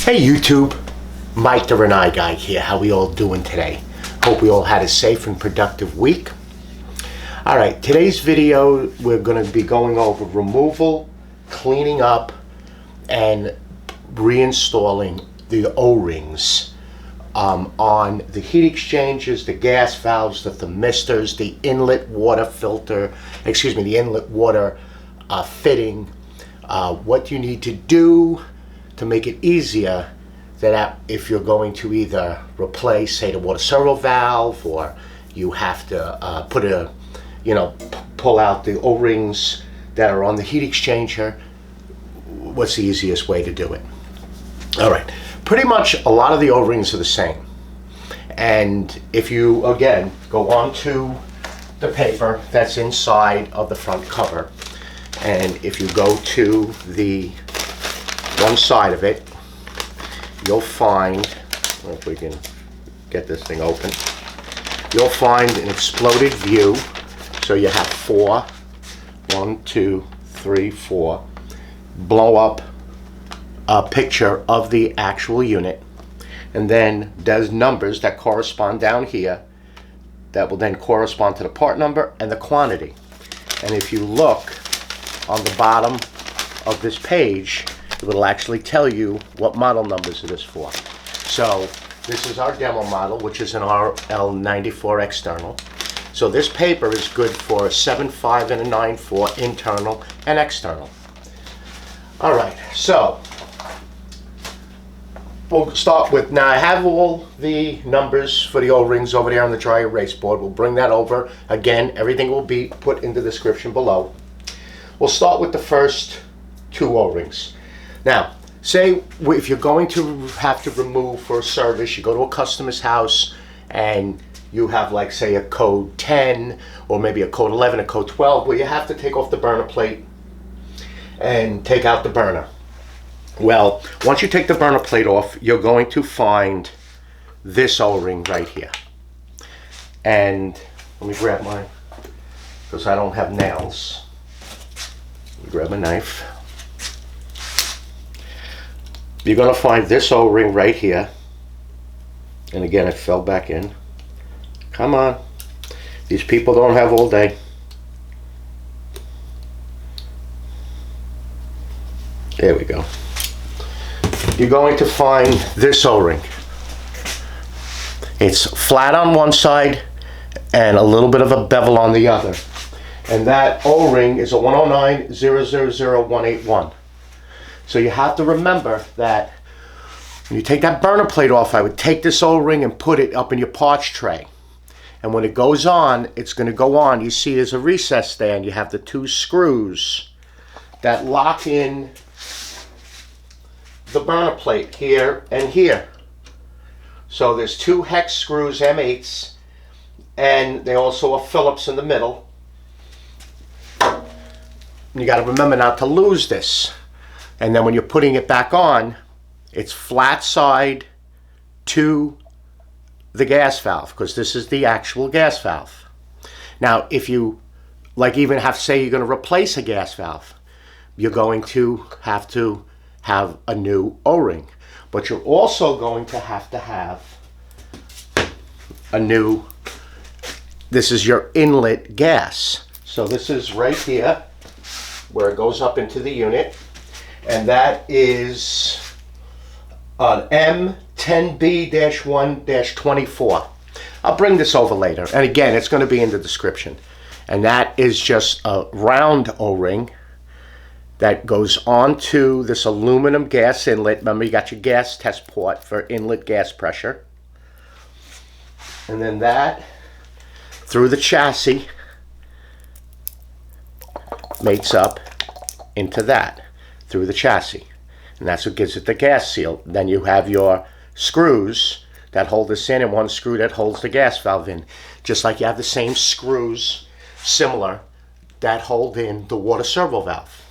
Hey YouTube, Mike the Rinnai guy here. How we all doing today? Hope we all had a safe and productive week. Alright, today's video we're going to be going over removal, cleaning up, and reinstalling the O-rings on the heat exchangers, the gas valves, the thermistors, the inlet water filter, the inlet water fitting. What you need to do to make it easier that if you're going to either replace, say, the water servo valve, or you have to pull out the O-rings that are on the heat exchanger, what's the easiest way to do it? All right, pretty much a lot of the O-rings are the same. And if you, again, go onto the paper that's inside of the front cover, and if you go to the one side of it, you'll find, if we can get this thing open, you'll find an exploded view. So you have four, 1, 2, 3, 4, blow up a picture of the actual unit, and then there's numbers that correspond down here that will then correspond to the part number and the quantity. And if you look on the bottom of this page, it will actually tell you what model numbers it is for. So this is our demo model, which is an RL94 external. So this paper is good for a 7.5 and a 9.4 internal and external. All right, so we'll start with, now I have all the numbers for the O-rings over there on the dry erase board. We'll bring that over. Again, everything will be put in the description below. We'll start with the first two O-rings. Now, say if you're going to have to remove for a service, you go to a customer's house and you have, like, say, a code 10 or maybe a code 11, a code 12, where you have to take off the burner plate and take out the burner. Well, once you take the burner plate off, you're going to find this O-ring right here. And let me grab mine, because I don't have nails. Let me grab a knife. You're going to find this O-ring right here. And again, it fell back in. Come on. These people don't have all day. There we go. You're going to find this O-ring. It's flat on one side and a little bit of a bevel on the other. And that O-ring is a 109000181. So you have to remember that when you take that burner plate off, I would take this O-ring and put it up in your parts tray. And when it goes on, it's going to go on. You see there's a recess there, and you have the two screws that lock in the burner plate here and here. So there's two hex screws, M8s, and they also are Phillips in the middle. And you got to remember not to lose this. And then when you're putting it back on, it's flat side to the gas valve, because this is the actual gas valve. Now, if you, like, even have, say you're going to replace a gas valve, you're going to have a new O-ring. But you're also going to have a new, this is your inlet gas. So this is right here where it goes up into the unit. And that is an M10B-1-24. I'll bring this over later. And again, it's going to be in the description. And that is just a round O-ring that goes onto this aluminum gas inlet. Remember, you got your gas test port for inlet gas pressure. And then that, through the chassis, mates up into that, through the chassis. And that's what gives it the gas seal. Then you have your screws that hold this in, and one screw that holds the gas valve in. Just like you have the same screws, similar, that hold in the water servo valve,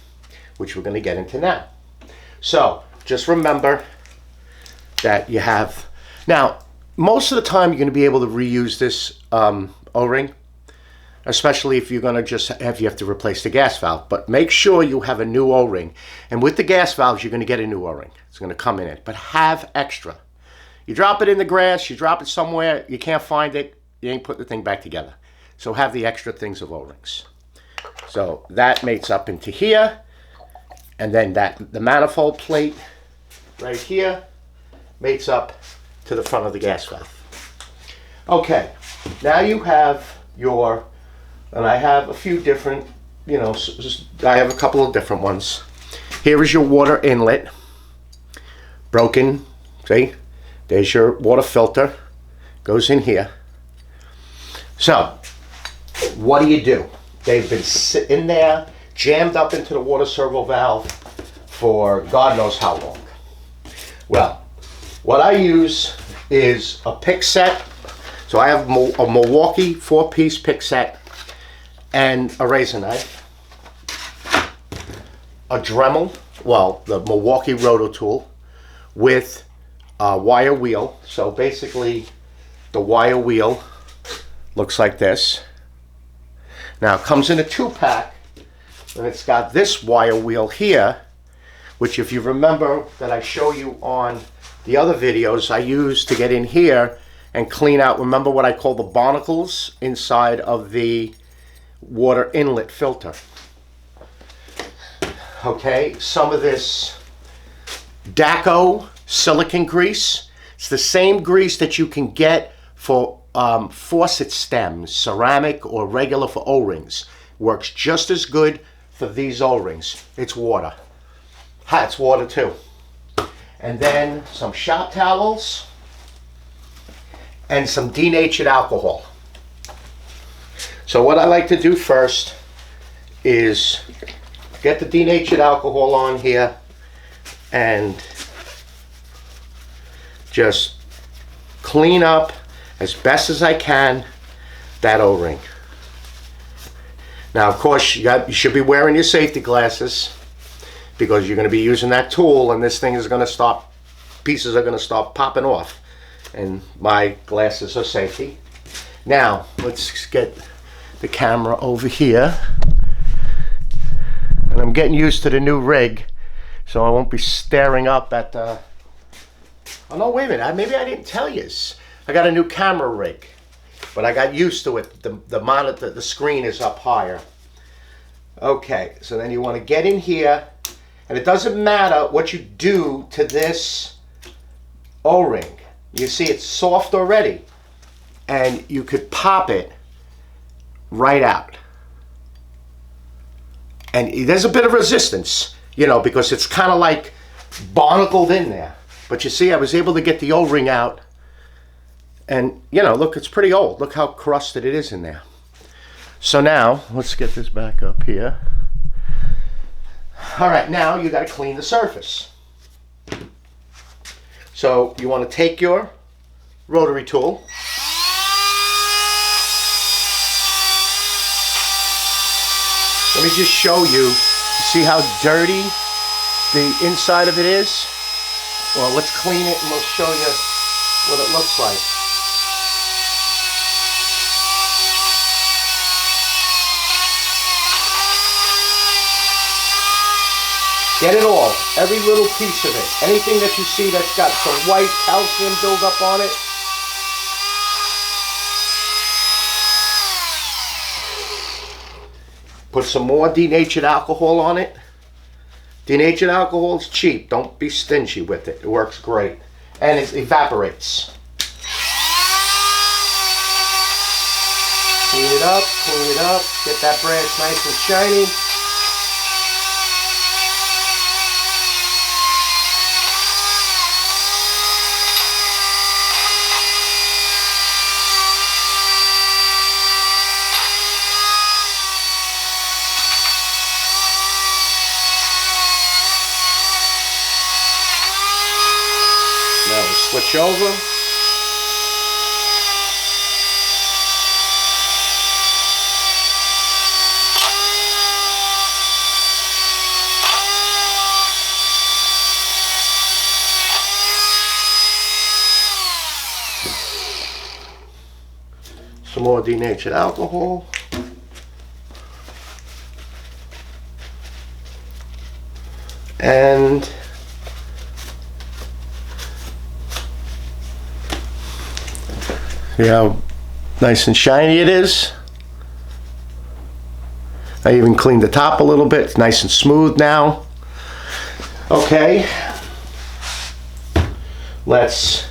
which we're going to get into now. So just remember that you have, now most of the time you're going to be able to reuse this O-ring. especially if you're going to just have to replace the gas valve. But make sure you have a new O-ring. And with the gas valves, you're going to get a new O-ring. It's going to come in it. But have extra. You drop it in the grass, you drop it somewhere, you can't find it, you ain't putting the thing back together. So have the extra things of O-rings. So that mates up into here. And then the manifold plate right here mates up to the front of the gas valve. Okay, now you have your, and I have a few different, I have a couple of different ones. Here is your water inlet, broken, see? There's your water filter, goes in here. So, what do? They've been sitting there, jammed up into the water servo valve for God knows how long. Well, what I use is a pick set. So I have a Milwaukee 4-piece pick set and a razor knife, a Dremel, well, the Milwaukee roto tool with a wire wheel. So basically the wire wheel looks like this. Now it comes in a 2-pack, and it's got this wire wheel here, which if you remember that I show you on the other videos, I use to get in here and clean out, remember what I call the barnacles inside of the water inlet filter. Okay, some of this Daco silicone grease. It's the same grease that you can get for faucet stems, ceramic or regular for O-rings. Works just as good for these O-rings. It's water. It's water too. And then some shop towels and some denatured alcohol. So what I like to do first is get the denatured alcohol on here and just clean up as best as I can that O-ring. Now of course you should be wearing your safety glasses because you're going to be using that tool, and this thing is going to start, pieces are going to start popping off, and my glasses are safety. Now let's get the camera over here, and I'm getting used to the new rig so I won't be staring up at the, oh no, wait a minute, maybe I didn't tell you. I got a new camera rig, but I got used to it. The monitor, the screen is up higher. Okay, so then you want to get in here, and it doesn't matter what you do to this O-ring. You see it's soft already, and you could pop it right out. And there's a bit of resistance, because it's kind of like barnacled in there. But you see, I was able to get the O-ring out, and look, it's pretty old. Look how crusted it is in there. So now, let's get this back up here. All right, now you got to clean the surface. So you want to take your rotary tool. Let me just show you. See how dirty the inside of it is? Well, let's clean it and we'll show you what it looks like. Get it all, every little piece of it. Anything that you see that's got some white calcium buildup on it. Put some more denatured alcohol on it. Denatured alcohol is cheap. Don't be stingy with it. It works great. And it evaporates. Clean it up, get that brass nice and shiny. Now we'll switch over. Some more denatured alcohol. See how nice and shiny it is? I even cleaned the top a little bit. It's nice and smooth now. Okay. Let's,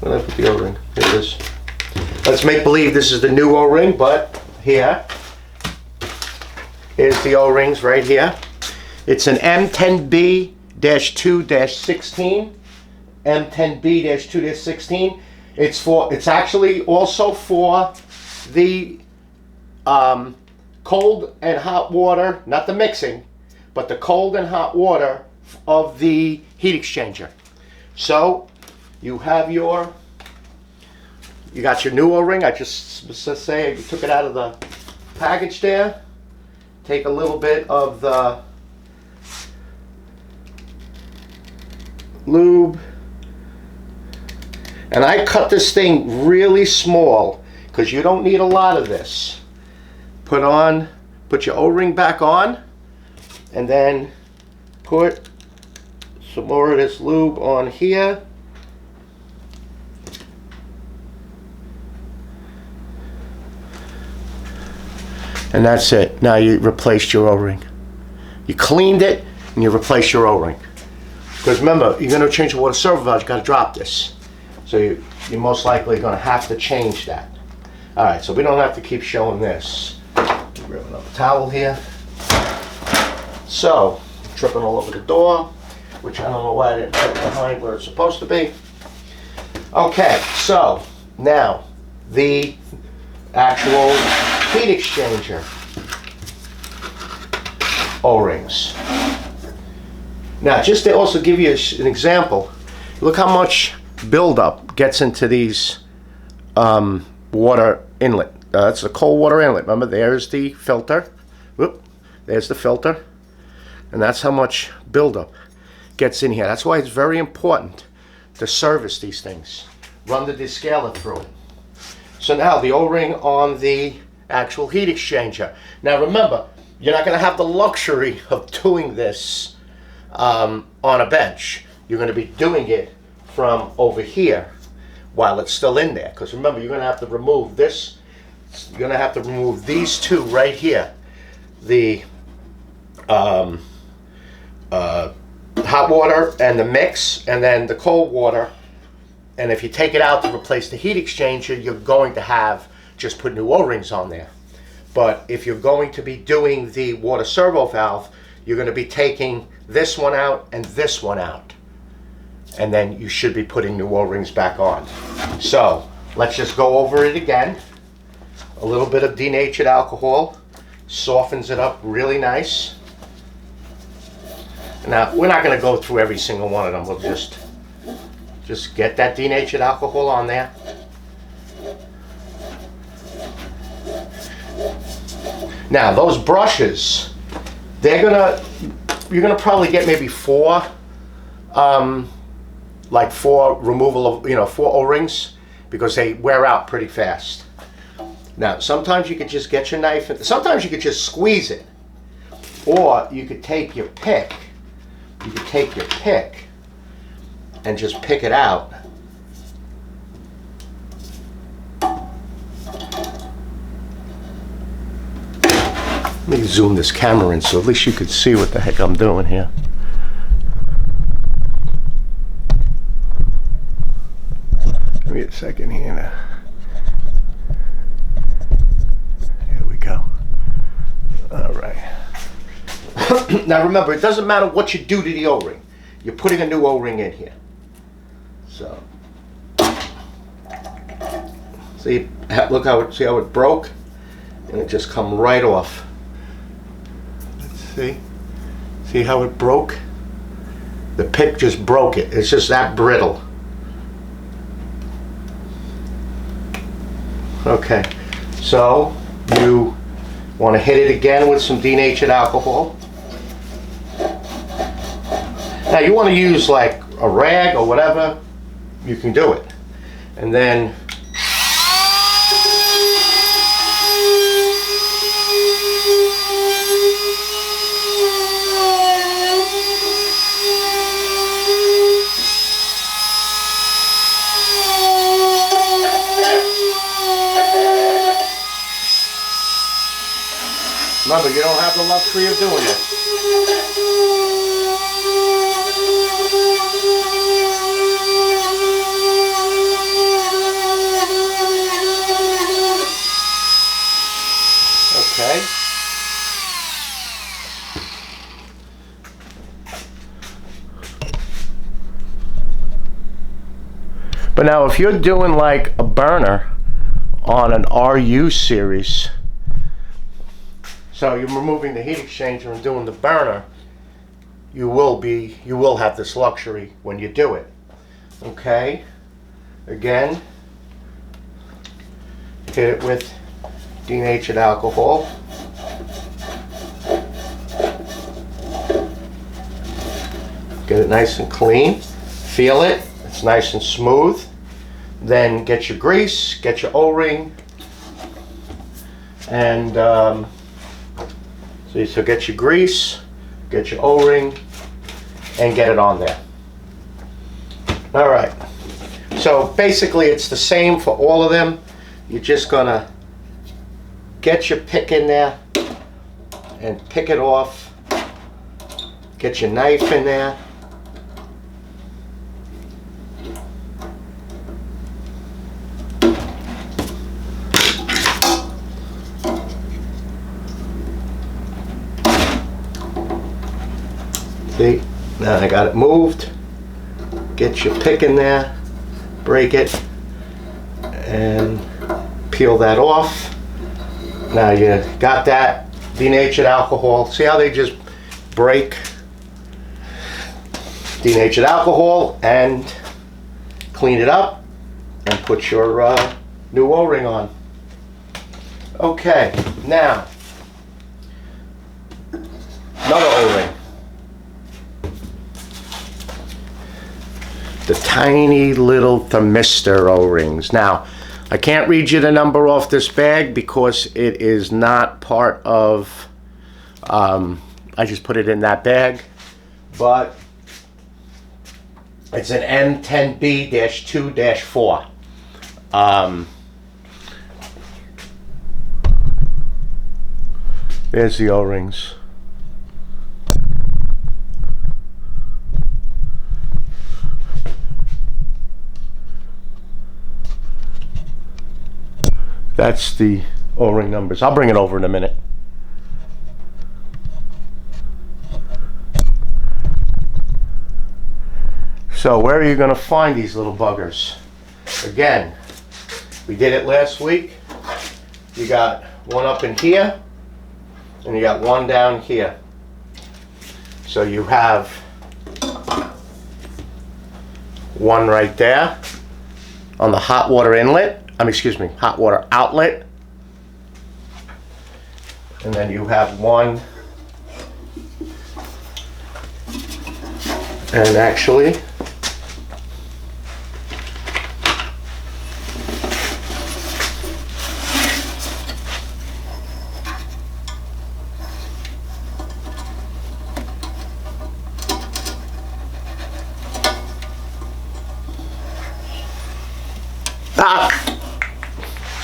where did I put the O-ring? Here it is. Let's make believe this is the new O-ring, but here is the O-rings right here. It's an M10B-2-16. M10B-2-16. It's actually also for the cold and hot water, not the mixing, but the cold and hot water of the heat exchanger. So you have you got your new O-ring. I just say you took it out of the package there. Take a little bit of the lube, and I cut this thing really small because you don't need a lot of this. Put your O-ring back on, and then put some more of this lube on here. And that's it. Now you replaced your O-ring. You cleaned it and you replaced your O-ring. Because remember, you're going to change the water servo valve, you got to drop this. So you're most likely going to have to change that. Alright, so we don't have to keep showing this. Grab another towel here. So, tripping all over the door, which I don't know why I didn't put it behind where it's supposed to be. Okay, so now the actual heat exchanger O-rings. Now, just to also give you an example, look how much buildup gets into these water inlet. That's the cold water inlet. Remember, there's the filter. Whoop, there's the filter. And that's how much buildup gets in here. That's why it's very important to service these things. Run the descaler through it. So now the O-ring on the actual heat exchanger. Now remember, you're not going to have the luxury of doing this on a bench. You're going to be doing it from over here while it's still in there. Because remember, you're going to have to remove this. You're going to have to remove these two right here. The hot water and the mix, and then the cold water. And if you take it out to replace the heat exchanger, you're going to have just put new O-rings on there. But if you're going to be doing the water servo valve, you're going to be taking this one out and this one out. And then you should be putting new O-rings back on. So let's just go over it again. A little bit of denatured alcohol softens it up really nice. Now, we're not going to go through every single one of them. We'll just get that denatured alcohol on there. Now, those brushes, you're gonna probably get maybe four removal of, 4 O-rings, because they wear out pretty fast. Now, sometimes you could just get your knife, and sometimes you could just squeeze it, or you could take your pick. You could take your pick and just pick it out. Let me zoom this camera in so at least you could see what the heck I'm doing here. Give me a second here. There we go. All right. Now remember, it doesn't matter what you do to the O-ring. You're putting a new O-ring in here. So, see how it broke, and it just come right off. Let's see how it broke. The pick just broke it. It's just that brittle. Okay, so you want to hit it again with some denatured alcohol. Now you want to use like a rag or whatever, you can do it. And then Remember, you don't have the luxury of doing this. Okay. But now if you're doing like a burner on an RU series, so you're removing the heat exchanger and doing the burner, you will have this luxury when you do it. Okay? Again, hit it with denatured alcohol. Get it nice and clean. Feel it. It's nice and smooth. Then get your grease, get your O-ring, and so get your grease, get your O-ring, and get it on there. All right. So basically, it's the same for all of them. You're just gonna get your pick in there and pick it off. Get your knife in there. See, now I got it moved. Get your pick in there, break it, and peel that off. Now you got that denatured alcohol. See how they just break denatured alcohol and clean it up and put your new O-ring on. Okay, now another O-ring. The tiny little Thermistor O-rings. Now, I can't read you the number off this bag because it is not part of, I just put it in that bag, but it's an M10B-2-4. There's the O-rings. That's the O-ring numbers. I'll bring it over in a minute. So where are you going to find these little buggers? Again, we did it last week. You got one up in here, and you got one down here. So you have one right there on the hot water inlet. Hot water outlet. And then you have one, and actually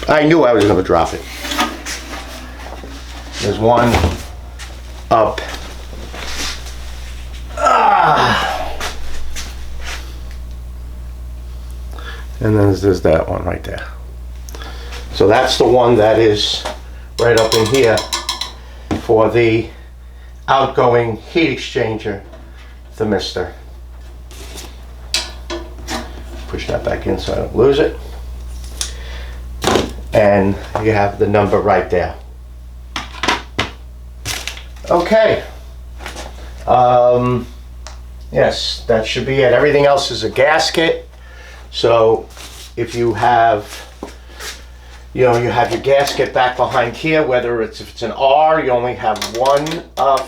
I knew I was going to drop it. There's one up. And then there's that one right there. So that's the one that is right up in here for the outgoing heat exchanger thermistor. Push that back in so I don't lose it. And you have the number right there. Okay. Yes, that should be it. Everything else is a gasket. So if you have, you have your gasket back behind here, whether if it's an R, you only have one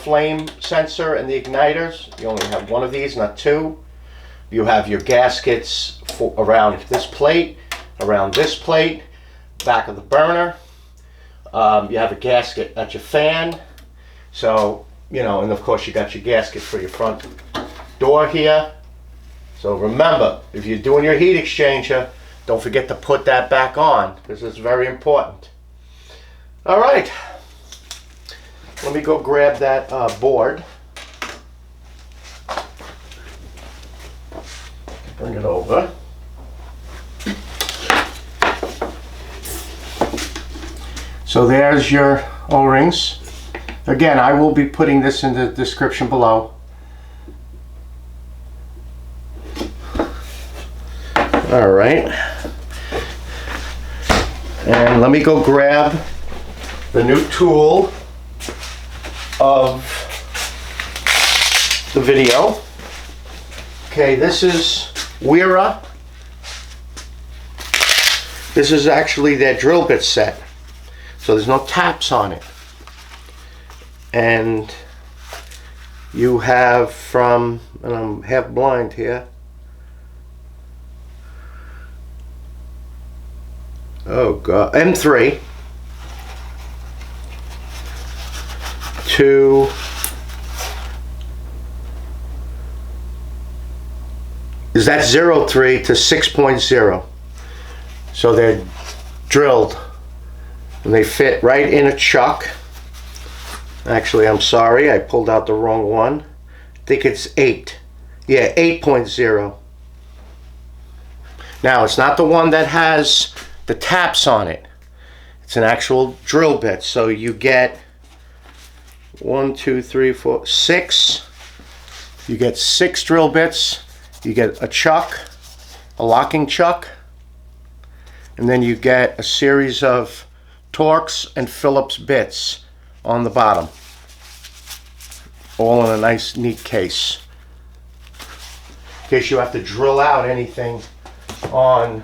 flame sensor and the igniters. You only have one of these, not two. You have your gaskets around this plate, back of the burner. You have a gasket at your fan. So, and of course you got your gasket for your front door here. So remember, if you're doing your heat exchanger, don't forget to put that back on, because it's very important. All right. let me go grab that board. Bring it over. So there's your O-rings. Again, I will be putting this in the description below. All right. And let me go grab the new tool of the video. Okay, this is WERA. This is actually their drill bit set. So there's no taps on it. And you have from, and I'm half blind here. Oh God, M3 to is that 03 to 6.0. So they're drilled and they fit right in a chuck. Actually, I'm sorry, I pulled out the wrong one. I think it's 8. Yeah, 8.0. Now, it's not the one that has the taps on it. It's an actual drill bit. So you get 1, 2, 3, 4, 6. You get 6 drill bits. You get a chuck, a locking chuck, and then you get a series of Torx and Phillips bits on the bottom, all in a nice neat case, in case you have to drill out anything on,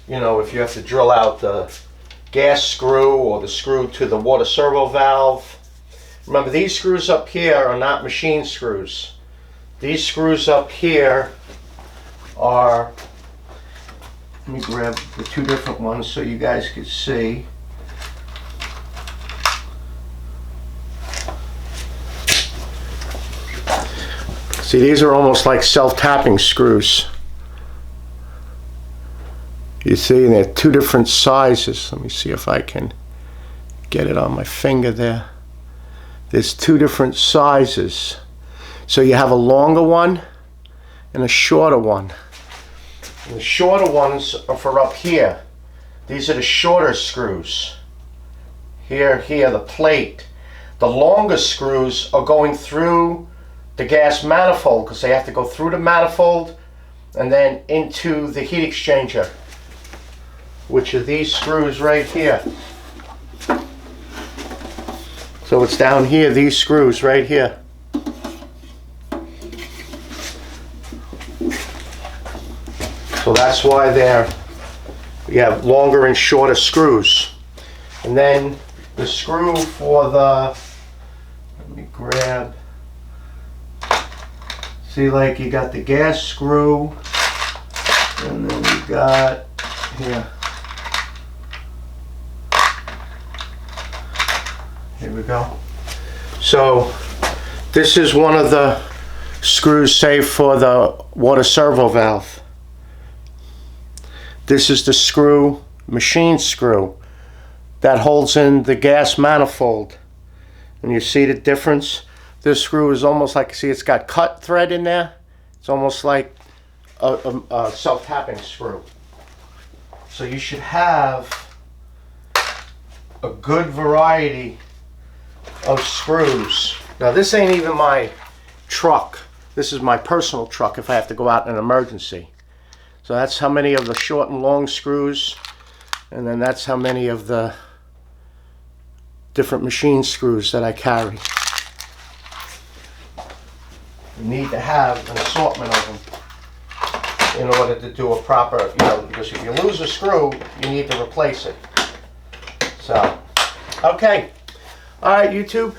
you know, if you have to drill out the gas screw or the screw to the water servo valve. Remember, these screws up here are not machine screws. These screws up here are, let me grab the 2 different ones so you guys can see. See, these are almost like self-tapping screws. You see, they're 2 different sizes. Let me see if I can get it on my finger there. There's 2 different sizes. So you have a longer one and a shorter one. And the shorter ones are for up here. These are the shorter screws. Here, the plate. The longer screws are going through the gas manifold because they have to go through the manifold and then into the heat exchanger, which are these screws right here. So it's down here, these screws right here. So that's why you have longer and shorter screws. And then the screw for the, let me grab, see, like you got the gas screw, and then you got here. Here we go. So this is one of the screws saved for the water servo valve. This is the screw, machine screw, that holds in the gas manifold. And you see the difference? This screw is almost like, see, it's got cut thread in there. It's almost like a self-tapping screw. So you should have a good variety of screws. Now this ain't even my truck. This is my personal truck if I have to go out in an emergency. So that's how many of the short and long screws, and then that's how many of the different machine screws that I carry. You need to have an assortment of them in order to do a proper, you know, because if you lose a screw, you need to replace it. So, okay. All right, YouTube.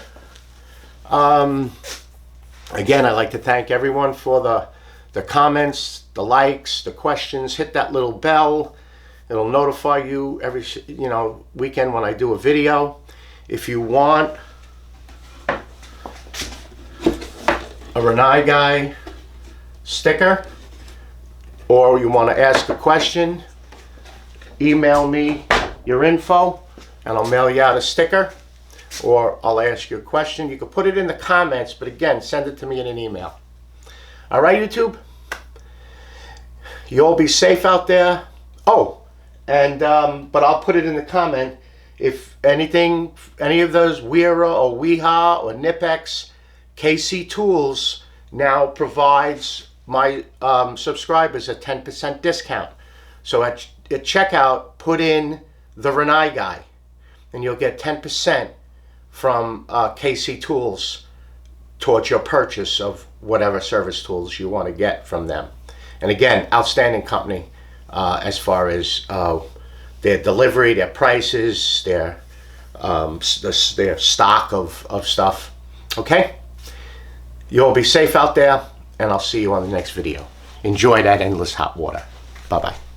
Again, I'd like to thank everyone for the comments, the likes, the questions. Hit that little bell. It'll notify you every, you know, weekend when I do a video. If you want a Rinnai guy sticker, or you want to ask a question, email me your info and I'll mail you out a sticker. or I'll ask you a question. You can put it in the comments, but again, send it to me in an email. All right, YouTube? You all be safe out there. Oh, and but I'll put it in the comment. If anything, any of those WERA or WEHI or KNIPEX KC tools now provides my subscribers a 10% discount. So at checkout, put in the Rinnai guy, and you'll get 10% from KC tools towards your purchase of whatever service tools you want to get from them. And again, outstanding company as far as their delivery, their prices, their stock of stuff. Okay? You all be safe out there, and I'll see you on the next video. Enjoy that endless hot water. Bye-bye.